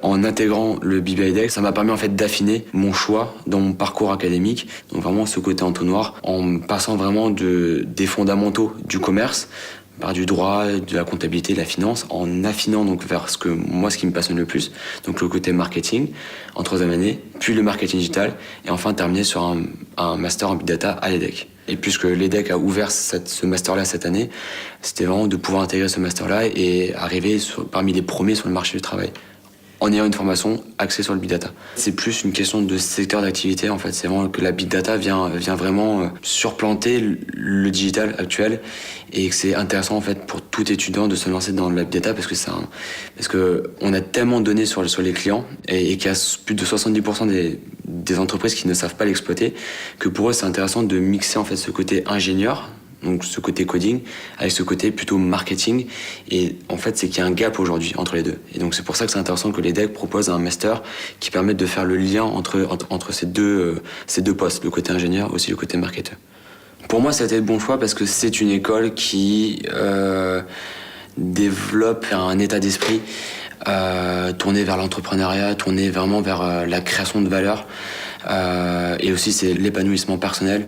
En intégrant le BBA EDEC, ça m'a permis en fait d'affiner mon choix dans mon parcours académique. Donc vraiment ce côté entonnoir, en passant vraiment des fondamentaux du commerce, par du droit, de la comptabilité, de la finance, en affinant donc vers ce qui me passionne le plus, donc le côté marketing en troisième année, puis le marketing digital, et enfin terminer sur un master en big data à l'EDEC. Et puisque l'EDEC a ouvert ce master-là cette année, c'était vraiment de pouvoir intégrer ce master-là et arriver parmi les premiers sur le marché du travail, en ayant une formation axée sur le big data. C'est plus une question de secteur d'activité en fait, c'est vraiment que la big data vient vraiment surplanter le digital actuel et que c'est intéressant en fait pour tout étudiant de se lancer dans la big data parce que on a tellement de données sur les clients et qu'il y a plus de 70% des entreprises qui ne savent pas l'exploiter que pour eux c'est intéressant de mixer en fait ce côté ingénieur, donc ce côté coding, avec ce côté plutôt marketing. Et en fait, c'est qu'il y a un gap aujourd'hui entre les deux. Et donc c'est pour ça que c'est intéressant que l'EDEC propose un master qui permette de faire le lien entre ces deux postes, le côté ingénieur, aussi le côté marketeur. Pour moi, ça a été le bon choix parce que c'est une école qui développe un état d'esprit tourné vers l'entrepreneuriat, tourné vraiment vers la création de valeur. Et aussi, c'est l'épanouissement personnel.